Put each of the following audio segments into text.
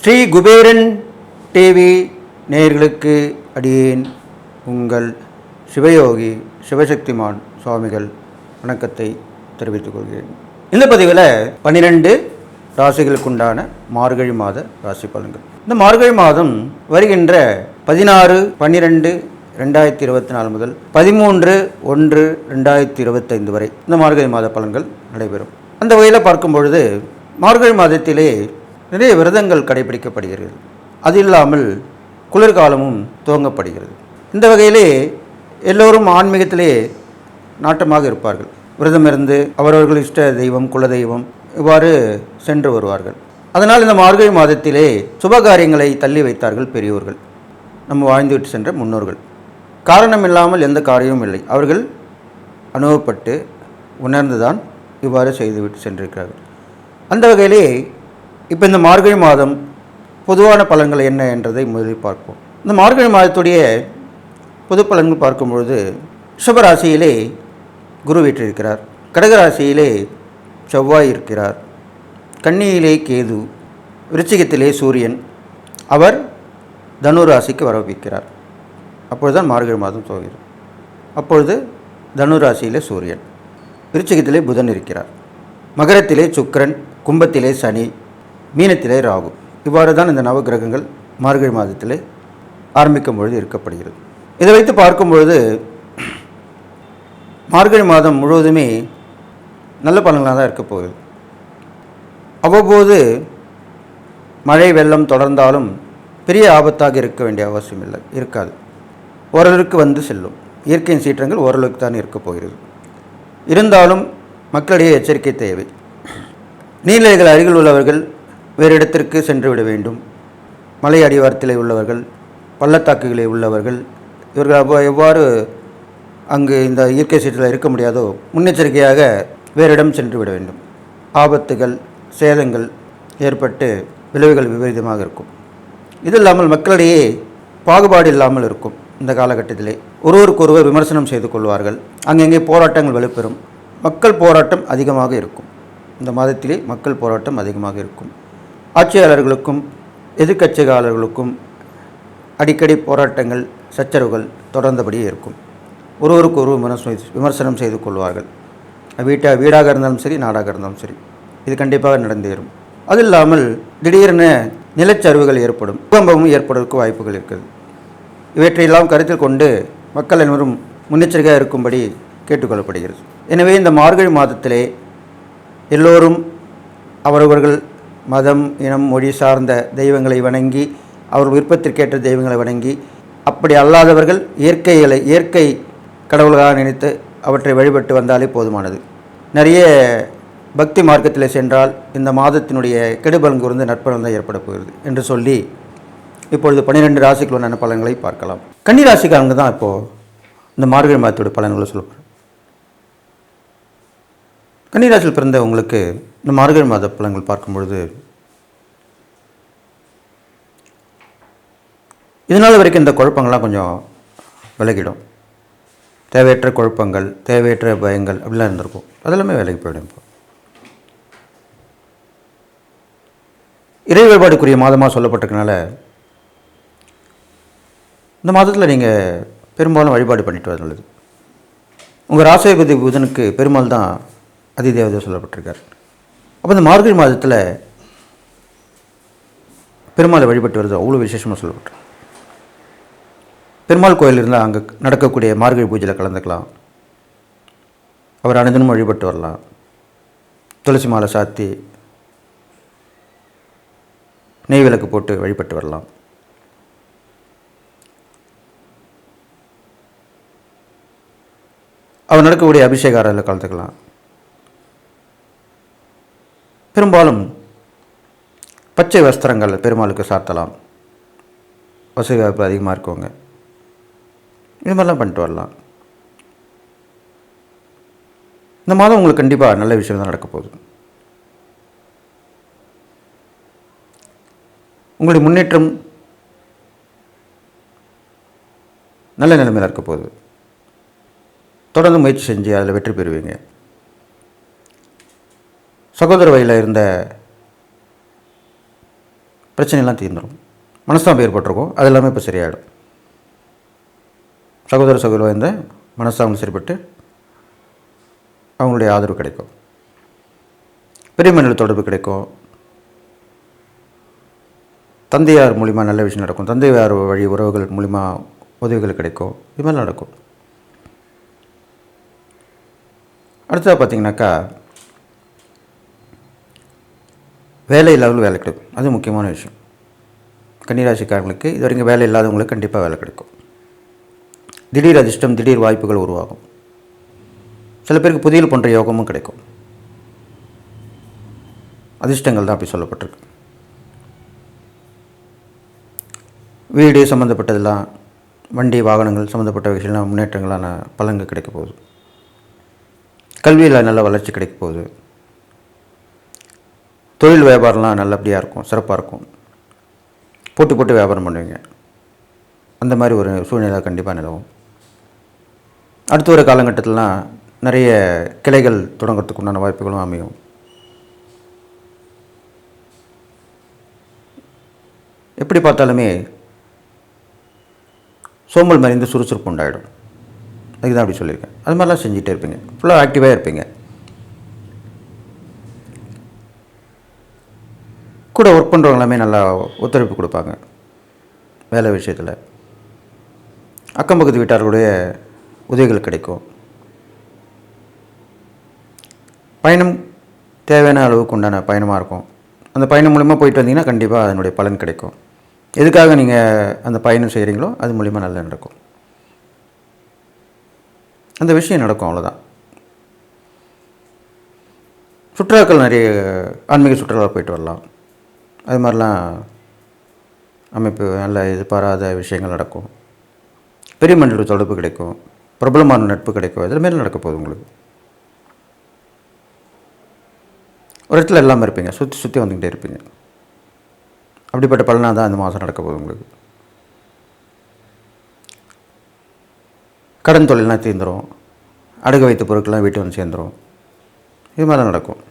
Sri Kuberan TV நேயர்களுக்கு அடியேன் உங்கள் சிவயோகி சிவசக்திமான் சுவாமிகள் வணக்கத்தை தெரிவித்துக் கொள்கிறேன். இந்த பதிவில் 12 ராசிகளுக்குண்டான மார்கழி மாத ராசி பலன்கள். இந்த மார்கழி மாதம் வருகின்ற 16/12/2024 முதல் 13/1/2025 வரை இந்த மார்கழி மாத பலன்கள் நடைபெறும். அந்த வகையில் பார்க்கும் பொழுது மார்கழி மாதத்திலே நிறைய விரதங்கள் கடைபிடிக்கப்படுகிறது. அது இல்லாமல் குளிர்காலமும் துவங்கப்படுகிறது. இந்த வகையிலே எல்லோரும் ஆன்மீகத்திலே நாட்டமாக இருப்பார்கள். விரதம் இருந்து அவரவர்கள் இஷ்ட தெய்வம் குலதெய்வம் இவ்வாறு சென்று வருவார்கள். அதனால் இந்த மார்கழி மாதத்திலே சுபகாரியங்களை தள்ளி வைத்தார்கள் பெரியோர்கள், நம்ம வாழ்ந்துவிட்டு சென்ற முன்னோர்கள். காரணம் இல்லாமல் எந்த காரியமும் இல்லை. அவர்கள் அனுபவப்பட்டு உணர்ந்துதான் இவ்வாறு செய்துவிட்டு சென்றிருக்கிறார்கள். அந்த வகையிலே இப்போ இந்த மார்கழி மாதம் பொதுவான பலன்கள் என்ன என்றதை முதலில் பார்ப்போம். இந்த மார்கழி மாதத்துடைய பொது பலன்கள் பார்க்கும்பொழுது ரிஷபராசியிலே குரு வீற்றிருக்கிறார், கடகராசியிலே செவ்வாய் இருக்கிறார், கன்னியிலே கேது, விருச்சிகத்திலே சூரியன், அவர் தனு ராசிக்கு வரவிக்கிறார். அப்பொழுதுதான் மார்கழி மாதம் துவங்குகிறது. அப்பொழுது தனு ராசியிலே சூரியன், விருச்சிகத்திலே புதன் இருக்கிறார், மகரத்திலே சுக்கிரன், கும்பத்திலே சனி, மீனத்திலே ராகு. இவ்வாறு தான் இந்த நவகிரகங்கள் மார்கழி மாதத்திலே ஆரம்பிக்கும் பொழுது இருக்கப்படுகிறது. இதை வைத்து பார்க்கும் பொழுது மார்கழி மாதம் முழுவதுமே நல்ல பலன்களாக தான் இருக்க போகுது. அவ்வப்போது மழை வெள்ளம் தொடர்ந்தாலும் பெரிய ஆபத்தாக இருக்க வேண்டிய அவசியம் இருக்காது. ஓரளவுக்கு வந்து செல்லும். இயற்கையின் சீற்றங்கள் ஓரளவுக்கு தான் இருக்க போகிறது. இருந்தாலும் மக்களிடையே எச்சரிக்கை தேவை. நீர்நிலைகள் அருகில் உள்ளவர்கள் வேறு இடத்திற்கு சென்று விட வேண்டும். மலை அடிவாரத்திலே உள்ளவர்கள், பள்ளத்தாக்குகளில் உள்ளவர்கள், இவர்கள் எவ்வாறு அங்கு இந்த இயற்கை சீற்றத்தில் இருக்க முடியாதோ முன்னெச்சரிக்கையாக வேறு இடம் சென்று விட வேண்டும். ஆபத்துகள் சேதங்கள் ஏற்பட்டு விளைவுகள் விபரீதமாக இருக்கும். இது இல்லாமல் மக்களிடையே பாகுபாடு இல்லாமல் இருக்கும். இந்த காலகட்டத்திலே ஒருவருக்கொருவர் விமர்சனம் செய்து கொள்வார்கள். அங்கங்கே போராட்டங்கள் வலுப்பெறும். மக்கள் போராட்டம் அதிகமாக இருக்கும். இந்த மாதத்திலே மக்கள் போராட்டம் அதிகமாக இருக்கும். ஆட்சியாளர்களுக்கும் எதிர்க்கட்சியாளர்களுக்கும் அடிக்கடி போராட்டங்கள் சச்சரவுகள் தொடர்ந்தபடியே இருக்கும். ஒருவருக்கு ஒரு விமர்சனம் செய்து கொள்வார்கள். வீடாக இருந்தாலும் சரி, நாடாக இருந்தாலும் சரி, இது கண்டிப்பாக நடந்தேறும். அது இல்லாமல் திடீரென நிலச்சரிவுகள் ஏற்படும், பூகம்பமும் ஏற்படுவதற்கு வாய்ப்புகள் இருக்குது. இவற்றையெல்லாம் கருத்தில் கொண்டு மக்கள் அனைவரும் முன்னெச்சரிக்கையாக இருக்கும்படி கேட்டுக்கொள்ளப்படுகிறது. எனவே இந்த மார்கழி மாதத்திலே எல்லோரும் அவரவர்கள் மதம் இனம் மொழி சார்ந்த தெய்வங்களை வணங்கி, அவர் விருப்பத்திற்கேற்ற தெய்வங்களை வணங்கி, அப்படி அல்லாதவர்கள் இயற்கை கடவுள்களாக நினைத்து அவற்றை வழிபட்டு வந்தாலே போதுமானது. நிறைய பக்தி மார்க்கத்தில் சென்றால் இந்த மாதத்தினுடைய கெடுபலன் கூர்ந்து நற்பலன் தான் ஏற்பட போகிறது என்று சொல்லி இப்பொழுது 12 ராசிகளுக்கான பலன்களை பார்க்கலாம். கன்னி ராசிக்காரங்க தான் இப்போது இந்த மார்கழி மாதத்துடைய பலன்களை சொல்லப்படுறேன். கன்னிராசியில் பிறந்த உங்களுக்கு இந்த மார்கழி மாத பலன்கள் பார்க்கும்பொழுது இதனால் வரைக்கும் இந்த குழப்பங்கள்லாம் கொஞ்சம் விலகிடும். தேவையற்ற குழப்பங்கள், தேவையற்ற பயங்கள் அப்படிலாம் இருந்திருக்கும். அதெல்லாமே விலகி போயிடும். இப்போ இறை வழிபாடுக்குரிய மாதமாக சொல்லப்பட்டிருக்கனால இந்த மாதத்தில் நீங்கள் பெரும்பாலும் வழிபாடு பண்ணிட்டு வர நல்லது. உங்கள் ராசிபதி புதனுக்கு பெருமாள் தான் அதிதேவதை சொல்லப்பட்டிருக்கார். அப்போ இந்த மார்கழி மாதத்தில் பெருமாளை வழிபட்டு வருது அவ்வளோ விசேஷமாக சொல்லப்பட்டிருக்கு. பெருமாள் கோயில் இருந்தால் அங்கே நடக்கக்கூடிய மார்கழி பூஜையில் கலந்துக்கலாம். அவர் அனைத்தினும் வழிபட்டு வரலாம். துளசி மாலை சாத்தி நெய் விளக்கு போட்டு வழிபட்டு வரலாம். அவர் நடக்கக்கூடிய அபிஷேக ஆராதனையில் கலந்துக்கலாம். பெரும்பாலும் பச்சை வஸ்திரங்கள் பெருமாளுக்கு சாத்தலாம். வசதி வாய்ப்பு அதிகமாக இருக்குங்க. இது மாதிரிலாம் பண்ணிட்டு வரலாம். இந்த மாதம் உங்களுக்கு கண்டிப்பாக நல்ல விஷயம் தான் நடக்க போகுது. உங்களுடைய முன்னேற்றம் நல்ல நிலைமையில் இருக்க போகுது. தொடர்ந்து முயற்சி செஞ்சு அதில் வெற்றி பெறுவீங்க. சகோதர வழியில் இருந்த பிரச்சனையெல்லாம் தீர்ந்துடும். மனஸ்தாபம் ஏற்பட்டிருக்கும், அது எல்லாமே இப்போ சரியாயிடும். சகோதர இருந்த மனஸ்தாபம் சரிப்பட்டு அவங்களுடைய ஆதரவு கிடைக்கும். பெரிய மனித தொடர்பு கிடைக்கும். தந்தையார் மூலிமா நல்ல விஷயம் நடக்கும். தந்தையார் வழி உறவுகள் மூலிமா உதவிகள் கிடைக்கும். இது மாதிரி நடக்கும். அடுத்ததாக பார்த்திங்கனாக்கா வேலை இல்லாதவங்களுக்கு வேலை கிடைக்கும். அது முக்கியமான விஷயம். கன்னிராசிக்காரங்களுக்கு இது வரைக்கும் வேலை இல்லாதவங்களுக்கு கண்டிப்பாக வேலை கிடைக்கும். திடீர் அதிர்ஷ்டம், திடீர் வாய்ப்புகள் உருவாகும். சில பேருக்கு புதியல் போன்ற யோகமும் கிடைக்கும். அதிர்ஷ்டங்கள் தான் அப்படி சொல்லப்பட்டிருக்கு. வீடு சம்மந்தப்பட்டதெல்லாம், வண்டி வாகனங்கள் சம்மந்தப்பட்ட விஷயம்லாம் முன்னேற்றங்களான பலன்கள் கிடைக்க போகுது. கல்வியில் நல்ல வளர்ச்சி கிடைக்க போகுது. தொழில் வியாபாரம்லாம் நல்லபடியாக இருக்கும், சிறப்பாக இருக்கும். போட்டு வியாபாரம் பண்ணுவீங்க. அந்த மாதிரி ஒரு சூழ்நிலை கண்டிப்பாக நிலவும். அடுத்த ஒரு காலகட்டத்திலலாம் நிறைய கிளைகள் தொடங்கிறதுக்கு உண்டான வாய்ப்புகளும் அமையும். எப்படி பார்த்தாலுமே சோம்பல் மறைந்து சுறுசுறுப்பு உண்டாயிடும். அதுக்கு தான் அப்படி சொல்லியிருக்கேன். அது மாதிரிலாம் செஞ்சுட்டே இருப்பீங்க. ஃபுல்லாக ஆக்டிவாக இருப்பீங்க. கூட ஒர்க் பண்ணுறவங்க எல்லாமே நல்லா ஒத்துழைப்பு கொடுப்பாங்க வேலை விஷயத்தில். அக்கம் பக்கத்து வீட்டார்களுடைய உதவிகள் கிடைக்கும். பயணம் தேவையான அளவுக்கு உண்டான பயணமாக இருக்கும். அந்த பயணம் மூலிமா போயிட்டு வந்தீங்கன்னா கண்டிப்பாக அதனுடைய பலன் கிடைக்கும். எதுக்காக நீங்கள் அந்த பயணம் செய்கிறீங்களோ அது மூலிமா நல்லா நடக்கும். அந்த விஷயம் நடக்கும், அவ்வளோதான். சுற்றுலாக்கள் நிறைய ஆன்மீக சுற்றுலா போயிட்டு வரலாம். அது மாதிரிலாம் அமைப்பு நல்ல எதிர்பாராத விஷயங்கள் நடக்கும். பெரிய மனிதர்களோட தொடர்பு கிடைக்கும். பிரபலமான நட்பு கிடைக்கும். இதில் மேலே நடக்க போகுது உங்களுக்கு. ஒரு இடத்துல இல்லாமல் இருப்பீங்க, சுற்றி வந்துக்கிட்டே இருப்பீங்க. அப்படிப்பட்ட பலனாக தான் இந்த மாதம் நடக்க போகுது உங்களுக்கு. கடன் தொழிலாம் தீர்ந்துடும். அடகு வைத்த பொருட்கள்லாம் வீட்டு வந்து சேர்ந்துடும். இது மாதிரி தான் நடக்கும்.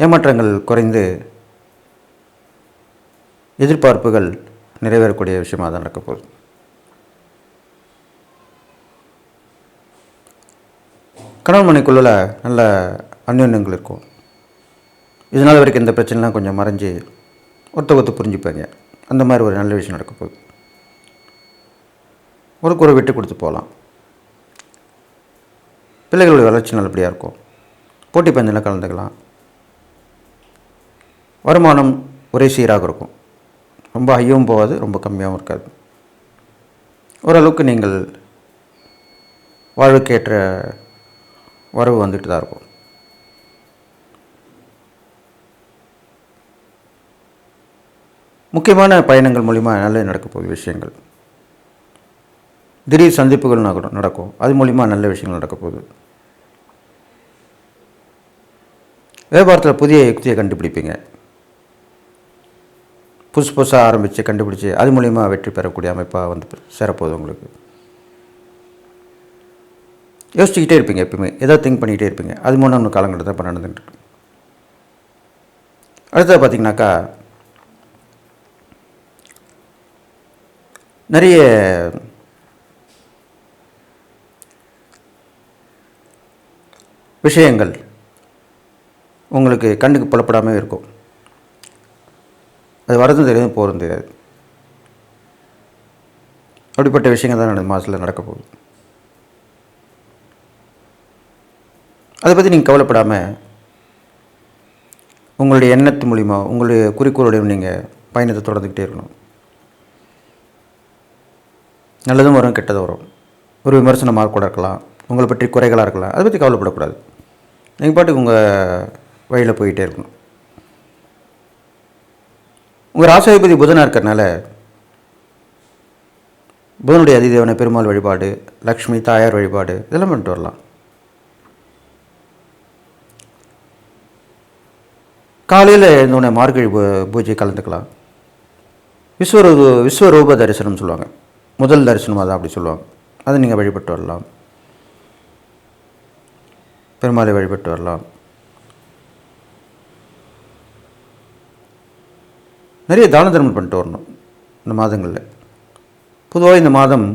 ஏமாற்றங்கள் குறைந்து எதிர்பார்ப்புகள் நிறைவேறக்கூடிய விஷயமாக தான் நடக்க போகுது. கணவன் மனைக்குள்ள நல்ல அந்யோன்யங்கள் இருக்கும். இதனால் வரைக்கும் இந்த பிரச்சனைலாம் கொஞ்சம் மறைஞ்சி ஒருத்தர் புரிஞ்சுப்பாங்க. அந்த மாதிரி ஒரு நல்ல விஷயம் நடக்க போகுது. ஒரு விட்டு கொடுத்து போகலாம். பிள்ளைகளுடைய வளர்ச்சி நல்லபடியாக இருக்கும். போட்டி பந்தயத்தில் கலந்துக்கலாம். வருமானம் ஒரே சீராக இருக்கும். ரொம்ப ஹையாகவும் போகாது, ரொம்ப கம்மியாகவும் இருக்காது. ஓரளவுக்கு நீங்கள் வாழ்வுக்கேற்ற வரவு வந்துட்டு தான் இருக்கும். முக்கியமான பயணங்கள் மூலிமா நல்ல நடக்க போகுது விஷயங்கள். திடீர் சந்திப்புகள் நடக்கும். அது மூலிமா நல்ல விஷயங்கள் நடக்க போகுது. வியாபாரத்தில் புதிய யுக்தியை கண்டுபிடிப்பீங்க. புதுசாக ஆரம்பித்து கண்டுபிடிச்சி அது மூலிமா வெற்றி பெறக்கூடிய அமைப்பாக வந்து சேரப்போகுது உங்களுக்கு. யோசிச்சுக்கிட்டே இருப்பீங்க. எப்பவுமே ஏதோ திங்க் பண்ணிக்கிட்டே இருப்பீங்க. அது மூலம் ஒன்று காலங்கட்டத்தை இப்போ நடந்துகிட்டு. அடுத்தது பார்த்திங்கனாக்கா நிறைய விஷயங்கள் உங்களுக்கு கண்ணுக்கு புலப்படாமல் இருக்கும். அது வரதும் தெரியாது, போகிறதும் தெரியாது. அப்படிப்பட்ட விஷயங்கள் தான் இந்த மாதத்தில் நடக்க போகுது. அதை பற்றி நீங்கள் கவலைப்படாமல் உங்களுடைய எண்ணத்து மூலிமா உங்களுடைய குறிக்கோளுடைய நீங்கள் பயணத்தை தொடர்ந்துக்கிட்டே இருக்கணும். நல்லதும் வரும், கெட்டதும் வரும். ஒரு விமர்சனமாக கூட இருக்கலாம், உங்களை பற்றி குறைகளாக இருக்கலாம். அதை பற்றி கவலைப்படக்கூடாது. நீங்கள் பாட்டுக்கு உங்கள் வழியில் போயிட்டே இருக்கணும். உங்கள் ராசாதிபதி புதனாக இருக்கிறனால புதனுடைய அதிதேவனை பெருமாள் வழிபாடு, லக்ஷ்மி தாயார் வழிபாடு இதெல்லாம் பண்ணிட்டு வரலாம். காலையில் எழுந்தோடனே மார்கழி பூஜை கலந்துக்கலாம். விஸ்வரூப தரிசனம் சொல்லுவாங்க. முதல் தரிசனம் அதான் அப்படி சொல்லுவாங்க. அதை நீங்கள் வழிபட்டு வரலாம். பெருமாளை வழிபட்டு வரலாம். நிறைய தான தர்மம் பண்ணிட்டு வரணும் இந்த மாதங்களில். பொதுவாக இந்த மாதம்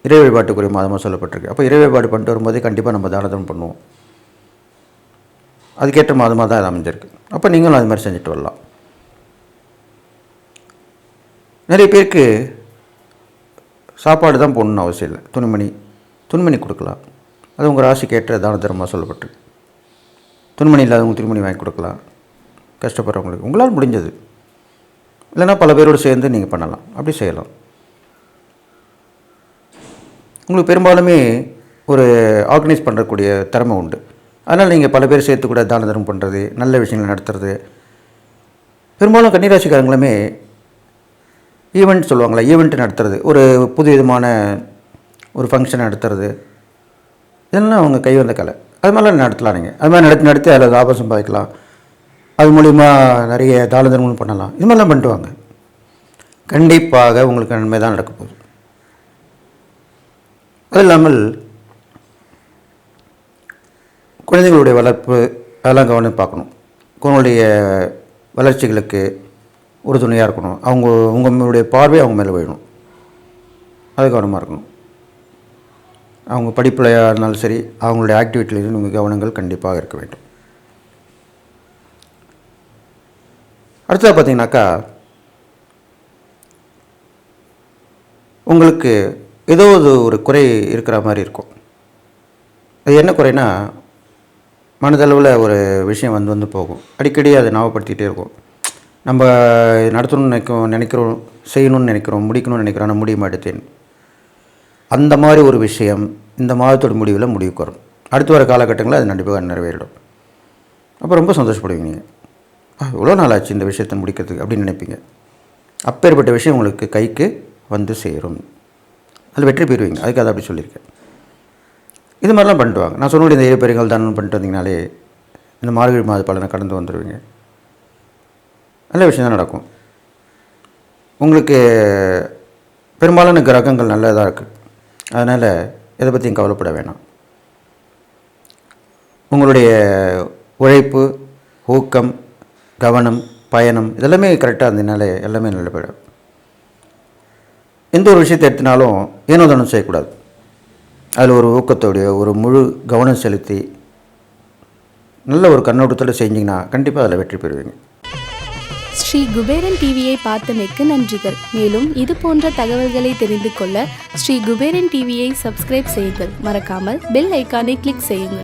இறை வழிபாட்டுக்குரிய மாதமாக சொல்லப்பட்டிருக்கு. அப்போ இறை வழிபாடு பண்ணிட்டு வரும்போதே கண்டிப்பாக நம்ம தான தர்மம் பண்ணுவோம். அதுக்கேற்ற மாதமாக தான் அது அமைஞ்சிருக்கு. அப்போ நீங்களும் அது மாதிரி செஞ்சுட்டு வரலாம். நிறைய பேருக்கு சாப்பாடு தான் போடணுன்னு அவசியம் இல்லை. துணிமணி கொடுக்கலாம். அது உங்கள் ராசிக்கு ஏற்ற தான தர்மமாக சொல்லப்பட்டிருக்கு. துணிமணி இல்லாதவங்க துணிமணி வாங்கி கொடுக்கலாம். கஷ்டப்படுறவங்களுக்கு உங்களால் முடிஞ்சது. இல்லைன்னா பல பேரோடு சேர்ந்து நீங்கள் பண்ணலாம். அப்படி செய்யலாம். உங்களுக்கு பெரும்பாலுமே ஒரு ஆர்கனைஸ் பண்ணுறக்கூடிய திறமை உண்டு. அதனால் நீங்கள் பல பேர் சேர்த்து கூட தான தர்மம் பண்ணுறது, நல்ல விஷயங்கள் நடத்துறது. பெரும்பாலும் கன்னிராசிக்காரங்களுமே ஈவெண்ட் சொல்லுவாங்களே, ஈவெண்ட் நடத்துறது, ஒரு புது விதமான ஒரு ஃபங்க்ஷன் நடத்துறது, இதெல்லாம் அவங்க கை வந்த கலை. அது மாதிரிலாம் நடத்தலாம். நீங்கள் அது மாதிரி நடத்தி அதில் லாபம் சம்பாதிக்கலாம். அது மூலிமா நிறைய தான தர்மம் பண்ணலாம். இது மாதிரிலாம் பண்ணிட்டு வாங்க. கண்டிப்பாக உங்களுக்கு நன்மை தான் நடக்க போகுது. அது இல்லாமல் குழந்தைகளுடைய வளர்ப்பு அதெல்லாம் கவனம் பார்க்கணும். குழந்தைகளுடைய வளர்ச்சிகளுக்கு உறுதுணையாக இருக்கணும். உங்களுடைய பார்வை அவங்க மேலே விழணும். அது கவனமாக இருக்கணும். அவங்க படிப்பில் இருந்தாலும் சரி, அவங்களுடைய ஆக்டிவிட்டியிலும் உங்கள் கவனங்கள் கண்டிப்பாக இருக்க வேண்டும். அடுத்ததாக பார்த்தீங்கன்னாக்கா, உங்களுக்கு ஏதோ ஒரு குறை இருக்கிற மாதிரி இருக்கும். அது என்ன குறைனா, மனதளவில் ஒரு விஷயம் வந்து போகும். அடிக்கடி அதை ஞாபகப்படுத்திகிட்டே இருக்கும். நம்ம நடத்தணும்னு நினைக்கிறோம், செய்யணும்னு நினைக்கிறோம், முடிக்கணும்னு நினைக்கிறோம், ஆனால் முடிய மாட்டேன். அந்த மாதிரி ஒரு விஷயம் இந்த மாதத்தோட முடிவில் முடிவுக்கு வரும். அடுத்து வர காலகட்டங்களில் அது கண்டிப்பாக நிறைவேறிடும். அப்போ ரொம்ப சந்தோஷப்படுவீங்க. நீங்கள் இவ்வளோ நாள் ஆச்சு இந்த விஷயத்தை முடிக்கிறதுக்கு அப்படின்னு நினைப்பீங்க. அப்பேற்பட்ட விஷயம் உங்களுக்கு கைக்கு வந்து சேரும். அதில் வெற்றி பெறுவீங்க. அதுக்காக அப்படி சொல்லியிருக்கேன். இது மாதிரிலாம் பண்ணிட்டு வாங்க. நான் சொன்ன இந்த பெருங்கள் தானம் பண்ணிட்டு வந்தீங்கனாலே இந்த மார்கழி மாத பலனை கடந்து வந்துடுவீங்க. நல்ல விஷயம் தான் நடக்கும். உங்களுக்கு பெரும்பாலான கிரகங்கள் நல்லதாக இருக்குது. அதனால் எதை பற்றியும் கவலைப்பட வேணாம். உங்களுடைய உழைப்பு, ஊக்கம், கவனம், பயணம் இதெல்லாமே கரெக்டாக இருந்ததுனால எல்லாமே நல்லபடியாக. எந்த ஒரு விஷயத்தை எடுத்தினாலும் ஏனோ தானோ செய்யக்கூடாது. அதில் ஒரு ஊக்கத்தோடைய ஒரு முழு கவனம் செலுத்தி நல்ல ஒரு கண்ணோட்டத்தோடு செஞ்சிங்கன்னா கண்டிப்பாக அதில் வெற்றி பெறுவீங்க. ஸ்ரீ குபேரன் டிவியை பார்த்தமைக்கு நன்றிகள். மேலும் இது போன்ற தகவல்களை தெரிந்து கொள்ள ஸ்ரீ குபேரன் டிவியை சப்ஸ்கிரைப் செய்யுங்கள். மறக்காமல் பெல் ஐக்கானை கிளிக் செய்யுங்கள்.